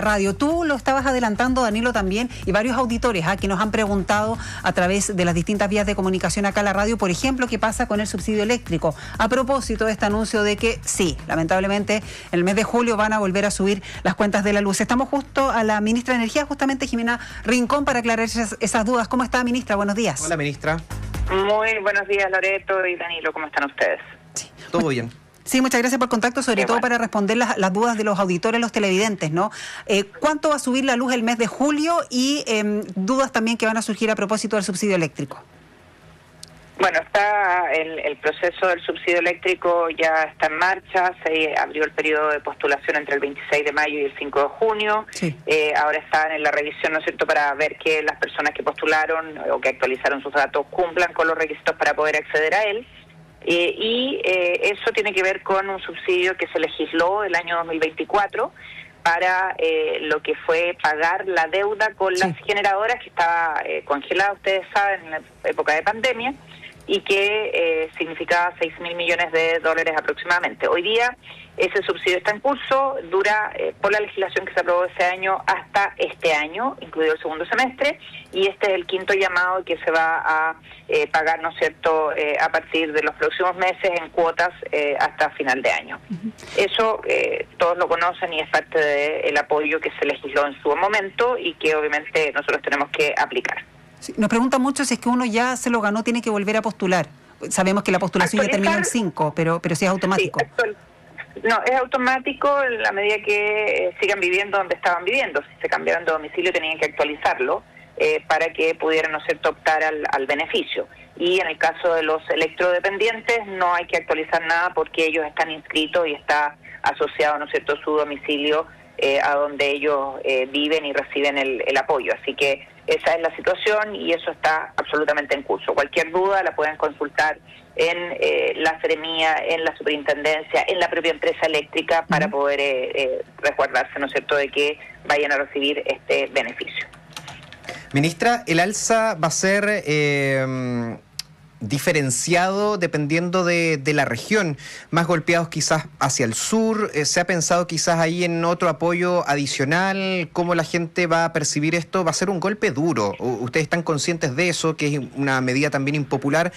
Radio. Tú lo estabas adelantando, Danilo, también, y varios auditores que nos han preguntado a través de las distintas vías de comunicación acá a la radio, por ejemplo, qué pasa con el subsidio eléctrico. A propósito de este anuncio de que sí, lamentablemente, en el mes de julio van a volver a subir las cuentas de la luz. Estamos justo a la ministra de Energía, justamente Jimena Rincón, para aclarar esas dudas. ¿Cómo está, ministra? Buenos días. Hola, ministra. Muy buenos días, Loreto y Danilo. ¿Cómo están ustedes? Sí. Todo bien. Sí, muchas gracias por el contacto, sobre todo para responder las dudas de los auditores, los televidentes, ¿no? ¿Cuánto va a subir la luz el mes de julio? Y dudas también que van a surgir a propósito del subsidio eléctrico. Bueno, está el proceso del subsidio eléctrico, ya está en marcha. Se abrió el periodo de postulación entre el 26 de mayo y el 5 de junio. Sí. Ahora están en la revisión, ¿no es cierto?, para ver que las personas que postularon o que actualizaron sus datos cumplan con los requisitos para poder acceder a él. Eso tiene que ver con un subsidio que se legisló el año 2024 para lo que fue pagar la deuda con las generadoras que estaba congelada, ustedes saben, en la época de pandemia, y que significaba 6.000 millones de dólares aproximadamente. Hoy día ese subsidio está en curso, dura por la legislación que se aprobó ese año hasta este año, incluido el segundo semestre, y este es el quinto llamado que se va a pagar, ¿no es cierto?, a partir de los próximos meses en cuotas hasta final de año. Eso todos lo conocen y es parte del apoyo que se legisló en su momento y que obviamente nosotros tenemos que aplicar. Sí, nos preguntan mucho si es que uno ya se lo ganó, tiene que volver a postular. Sabemos que la postulación ya terminó en 5, pero sí es automático. Sí, no, es automático en la medida que sigan viviendo donde estaban viviendo. Si se cambiaron de domicilio tenían que actualizarlo para que pudieran, ¿no es cierto?, optar al beneficio. Y en el caso de los electrodependientes no hay que actualizar nada porque ellos están inscritos y está asociado, ¿no es cierto?, su domicilio a donde ellos viven y reciben el apoyo. Así que esa es la situación y eso está absolutamente en curso. Cualquier duda la pueden consultar en la Seremía, en la Superintendencia, en la propia empresa eléctrica para poder resguardarse, ¿no es cierto?, de que vayan a recibir este beneficio. Ministra, ¿el alza va a ser diferenciado dependiendo de la región? Más golpeados quizás hacia el sur. ¿Se ha pensado quizás ahí en otro apoyo adicional? ¿Cómo la gente va a percibir esto? Va a ser un golpe duro. ¿Ustedes están conscientes de eso, que es una medida también impopular?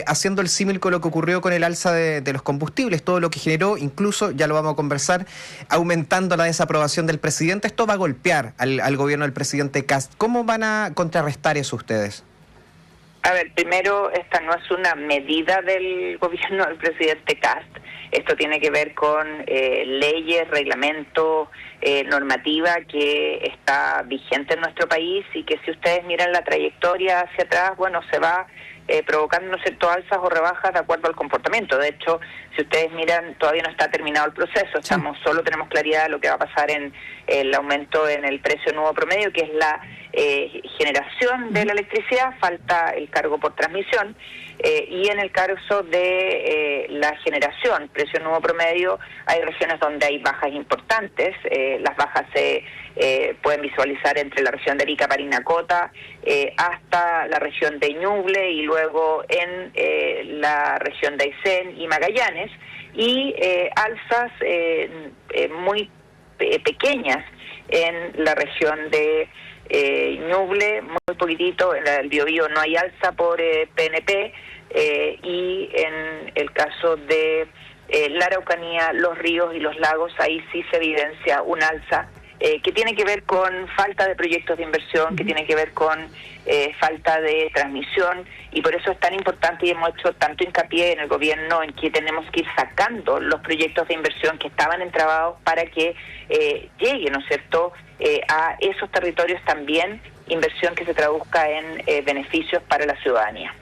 Haciendo el símil con lo que ocurrió con el alza de los combustibles, todo lo que generó, incluso, ya lo vamos a conversar, aumentando la desaprobación del presidente. Esto va a golpear al gobierno del presidente Kast. ¿Cómo van a contrarrestar eso ustedes? A ver, primero, esta no es una medida del gobierno del presidente Kast. Esto tiene que ver con leyes, reglamento, normativa que está vigente en nuestro país y que si ustedes miran la trayectoria hacia atrás, bueno, se va provocando, ¿no es cierto?, alzas o rebajas de acuerdo al comportamiento. De hecho, si ustedes miran, todavía no está terminado el proceso. Solo tenemos claridad de lo que va a pasar en el aumento en el precio nuevo promedio, que es la generación de la electricidad, falta el cargo por transmisión, y en el caso de la generación, precio nuevo promedio, hay regiones donde hay bajas importantes. Las bajas se pueden visualizar entre la región de Arica, Parinacota, hasta la región de Ñuble y luego en la región de Aysén y Magallanes, y alzas muy pequeñas en la región de Ñuble, muy poquitito. En el Biobío no hay alza por PNP, y en el caso de la Araucanía, los ríos y los lagos, ahí sí se evidencia un alza que tiene que ver con falta de proyectos de inversión, que tiene que ver con falta de transmisión, y por eso es tan importante y hemos hecho tanto hincapié en el gobierno en que tenemos que ir sacando los proyectos de inversión que estaban entrabados para que llegue, ¿no es cierto?, a esos territorios también inversión que se traduzca en beneficios para la ciudadanía.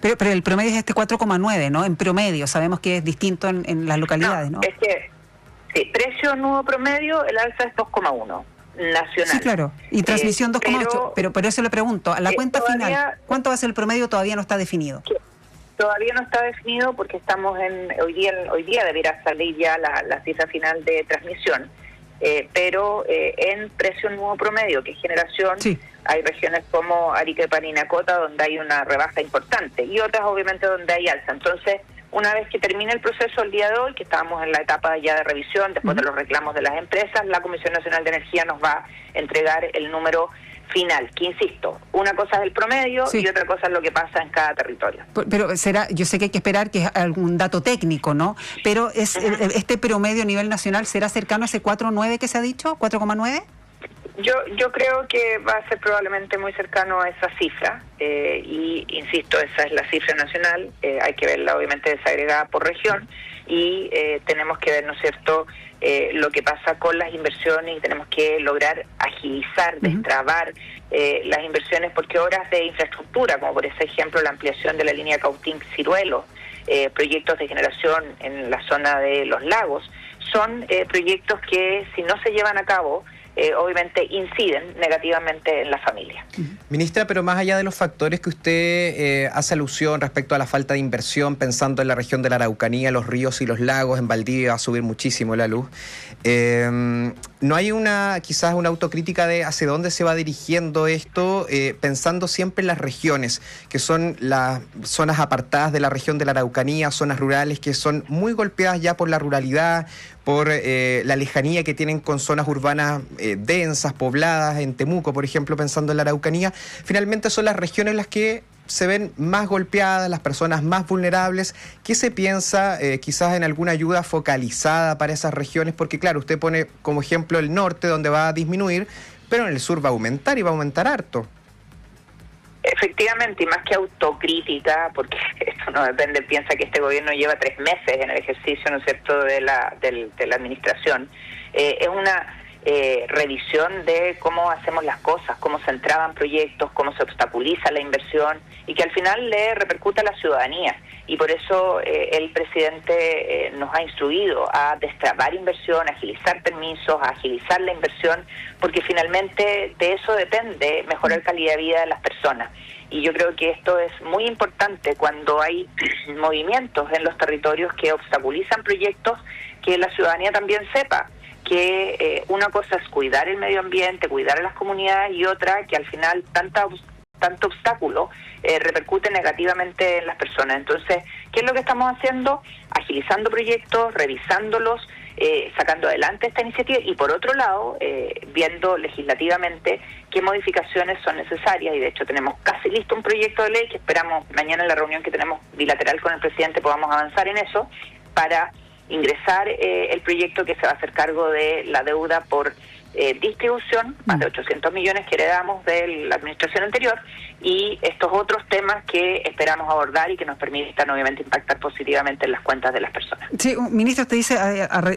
Pero el promedio es este 4,9, ¿no? En promedio, sabemos que es distinto en las localidades, ¿no? Es que, sí, precio nuevo promedio, el alza es 2,1 nacional. Sí, claro, y transmisión 2,8, pero por eso le pregunto, a la cuenta final, ¿cuánto va a ser el promedio? Todavía no está definido. Todavía no está definido porque estamos hoy día deberá salir ya la cifra final de transmisión, pero en precio nuevo promedio, que es generación, hay regiones como Arica y Parinacota donde hay una rebaja importante y otras obviamente donde hay alza. Entonces, una vez que termine el proceso el día de hoy, que estábamos en la etapa ya de revisión, después de los reclamos de las empresas, la Comisión Nacional de Energía nos va a entregar el número final, que insisto, una cosa es el promedio y otra cosa es lo que pasa en cada territorio. Pero será, yo sé que hay que esperar que es algún dato técnico, ¿no? Pero este promedio a nivel nacional, ¿será cercano a ese 4,9 que se ha dicho? ¿4,9? Yo creo que va a ser probablemente muy cercano a esa cifra, y insisto, esa es la cifra nacional, hay que verla obviamente desagregada por región, y tenemos que ver, ¿no es cierto?, lo que pasa con las inversiones, y tenemos que lograr agilizar, destrabar las inversiones, porque obras de infraestructura, como por ejemplo la ampliación de la línea Cautín-Ciruelo, proyectos de generación en la zona de los lagos, son proyectos que si no se llevan a cabo, obviamente inciden negativamente en la familia. Ministra, pero más allá de los factores que usted hace alusión respecto a la falta de inversión, pensando en la región de la Araucanía, los ríos y los lagos, en Valdivia va a subir muchísimo la luz, ¿no hay quizás una autocrítica de hacia dónde se va dirigiendo esto, pensando siempre en las regiones, que son las zonas apartadas de la región de la Araucanía, zonas rurales que son muy golpeadas ya por la ruralidad, por la lejanía que tienen con zonas urbanas densas, pobladas, en Temuco, por ejemplo, pensando en la Araucanía? Finalmente son las regiones las que se ven más golpeadas, las personas más vulnerables. ¿Qué se piensa quizás en alguna ayuda focalizada para esas regiones? Porque claro, usted pone como ejemplo el norte, donde va a disminuir, pero en el sur va a aumentar y va a aumentar harto. Efectivamente, y más que autocrítica, porque esto no depende, piensa que este gobierno lleva 3 meses en el ejercicio, ¿no es cierto?, de la administración, es una revisión de cómo hacemos las cosas, cómo se entraban proyectos, cómo se obstaculiza la inversión, y que al final le repercute a la ciudadanía. Y por eso el presidente nos ha instruido a destrabar inversión, agilizar permisos, a agilizar la inversión, porque finalmente de eso depende mejorar calidad de vida de las personas. Y yo creo que esto es muy importante cuando hay movimientos en los territorios que obstaculizan proyectos, que la ciudadanía también sepa que una cosa es cuidar el medio ambiente, cuidar a las comunidades, y otra que al final tanto obstáculo repercute negativamente en las personas. Entonces, ¿qué es lo que estamos haciendo? Agilizando proyectos, revisándolos, sacando adelante esta iniciativa, y por otro lado, viendo legislativamente qué modificaciones son necesarias, y de hecho tenemos casi listo un proyecto de ley que esperamos mañana en la reunión que tenemos bilateral con el presidente podamos avanzar en eso, para ingresar el proyecto que se va a hacer cargo de la deuda por distribución, más de 800 millones que heredamos de la administración anterior, y estos otros temas que esperamos abordar y que nos permitan obviamente impactar positivamente en las cuentas de las personas. Sí, ministro, usted dice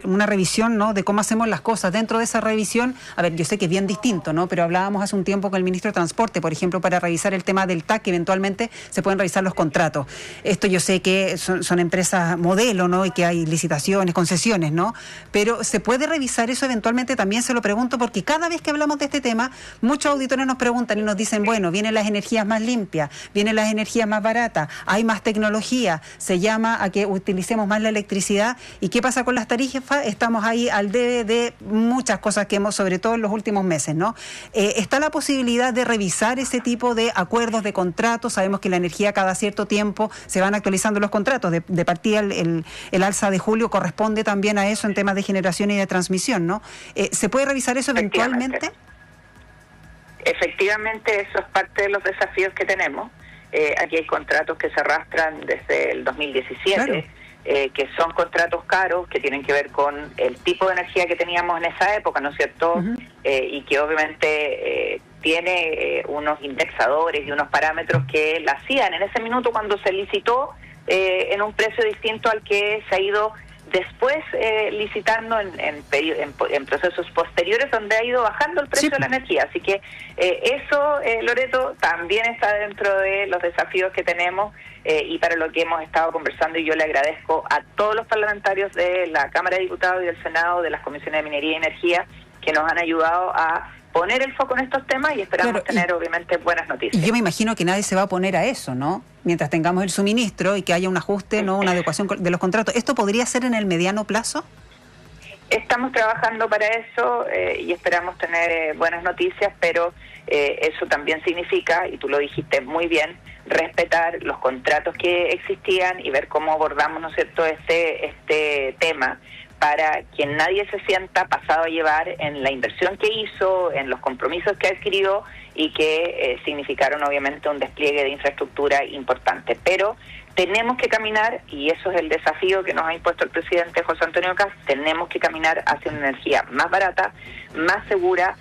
una revisión, ¿no?, de cómo hacemos las cosas. Dentro de esa revisión, a ver, yo sé que es bien distinto, ¿no?, pero hablábamos hace un tiempo con el ministro de Transporte, por ejemplo, para revisar el tema del TAC, que eventualmente se pueden revisar los contratos. Esto yo sé que son empresas modelo, ¿no?, y que hay licitaciones, concesiones, ¿no?, pero ¿se puede revisar eso eventualmente? También se lo pregunto porque cada vez que hablamos de este tema, muchos auditores nos preguntan y nos dicen, bueno, vienen las energías más limpias, vienen las energías más baratas, hay más tecnología, se llama a que utilicemos más la electricidad. ¿Y qué pasa con las tarifas? Estamos ahí al debe de muchas cosas que hemos, sobre todo en los últimos meses, ¿no? ¿Está la posibilidad de revisar ese tipo de acuerdos, de contratos? Sabemos que la energía cada cierto tiempo se van actualizando los contratos. De partida el alza de julio corresponde también a eso en temas de generación y de transmisión, ¿no? ¿Se puede revisar eso eventualmente? Efectivamente, eso es parte de los desafíos que tenemos. Aquí hay contratos que se arrastran desde el 2017, claro, que son contratos caros, que tienen que ver con el tipo de energía que teníamos en esa época, ¿no es cierto? Y que obviamente tiene unos indexadores y unos parámetros que la hacían en ese minuto cuando se licitó en un precio distinto al que se ha ido después licitando en procesos posteriores, donde ha ido bajando el precio de la energía. Así que eso, Loreto, también está dentro de los desafíos que tenemos y para lo que hemos estado conversando, y yo le agradezco a todos los parlamentarios de la Cámara de Diputados y del Senado, de las comisiones de Minería y Energía, que nos han ayudado a poner el foco en estos temas, y esperamos tener obviamente buenas noticias. Y yo me imagino que nadie se va a oponer a eso, ¿no? Mientras tengamos el suministro y que haya un ajuste, no una adecuación de los contratos. ¿Esto podría ser en el mediano plazo? Estamos trabajando para eso y esperamos tener buenas noticias, pero eso también significa, y tú lo dijiste muy bien, respetar los contratos que existían y ver cómo abordamos, ¿no es cierto?, este tema, para que nadie se sienta pasado a llevar en la inversión que hizo, en los compromisos que adquirió y que significaron obviamente un despliegue de infraestructura importante. Pero tenemos que caminar, y eso es el desafío que nos ha impuesto el presidente José Antonio Kast, tenemos que caminar hacia una energía más barata, más segura,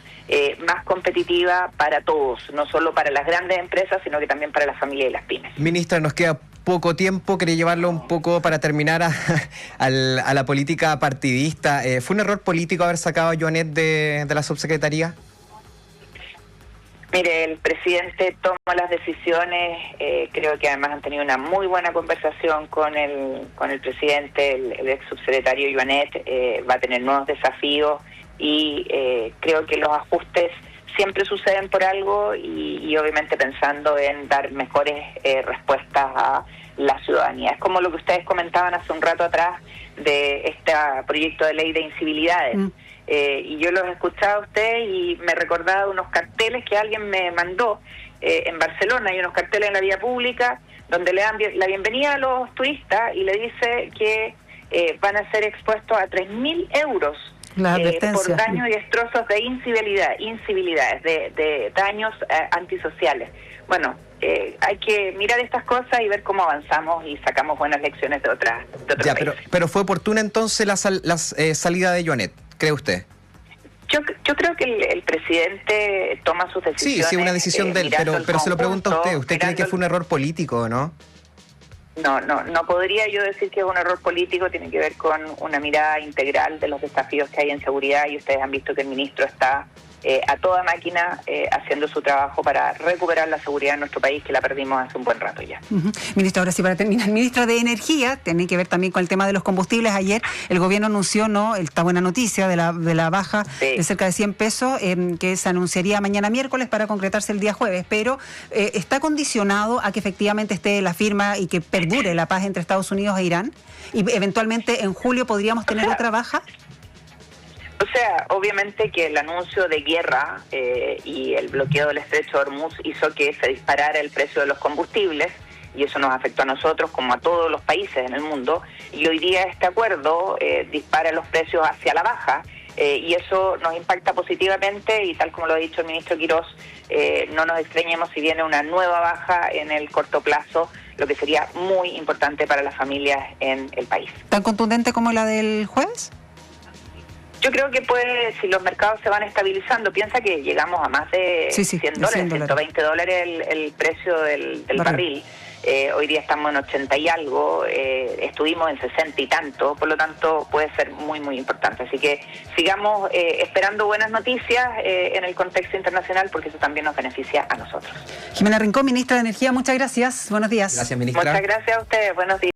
más competitiva para todos, no solo para las grandes empresas, sino que también para las familias y las pymes. Ministra, nos queda poco tiempo, quería llevarlo un poco para terminar a la política partidista. ¿Fue un error político haber sacado a Joanet de la subsecretaría? Mire, el presidente toma las decisiones, creo que además han tenido una muy buena conversación con el presidente, el ex subsecretario Joanet, va a tener nuevos desafíos y creo que los ajustes siempre suceden por algo y obviamente pensando en dar mejores respuestas a la ciudadanía. Es como lo que ustedes comentaban hace un rato atrás de este proyecto de ley de incivilidades. Y yo los escuchaba a usted y me recordaba unos carteles que alguien me mandó en Barcelona. Hay unos carteles en la vía pública donde le dan la bienvenida a los turistas y le dice que van a ser expuestos a 3.000 euros por daños y destrozos de incivilidades, de daños antisociales. Bueno, hay que mirar estas cosas y ver cómo avanzamos y sacamos buenas lecciones de otros países. Pero fue oportuna entonces la salida de Joanet, ¿cree usted? Yo creo que el presidente toma sus decisiones. Sí, una decisión de él, pero se lo pregunto a usted. ¿Usted cree que fue un error político o no? No podría yo decir que es un error político, tiene que ver con una mirada integral de los desafíos que hay en seguridad y ustedes han visto que el ministro está a toda máquina haciendo su trabajo para recuperar la seguridad en nuestro país, que la perdimos hace un buen rato ya. Ministra, ahora sí para terminar, ministra de Energía, tiene que ver también con el tema de los combustibles. Ayer el gobierno anunció esta buena noticia de la baja de cerca de 100 pesos que se anunciaría mañana miércoles para concretarse el día jueves, pero está condicionado a que efectivamente esté la firma y que perdure la paz entre Estados Unidos e Irán y eventualmente en julio podríamos tener otra baja. O sea, obviamente que el anuncio de guerra y el bloqueo del estrecho de Hormuz hizo que se disparara el precio de los combustibles y eso nos afectó a nosotros como a todos los países en el mundo y hoy día este acuerdo dispara los precios hacia la baja y eso nos impacta positivamente y tal como lo ha dicho el ministro Quirós, no nos extrañemos si viene una nueva baja en el corto plazo, lo que sería muy importante para las familias en el país. ¿Tan contundente como la del jueves? Yo creo que si los mercados se van estabilizando, piensa que llegamos a más de $100, $120 el precio del barril. Hoy día estamos en 80 y algo, estuvimos en 60 y tanto, por lo tanto puede ser muy, muy importante. Así que sigamos esperando buenas noticias en el contexto internacional porque eso también nos beneficia a nosotros. Jimena Rincón, ministra de Energía, muchas gracias. Buenos días. Gracias, ministra. Muchas gracias a ustedes. Buenos días.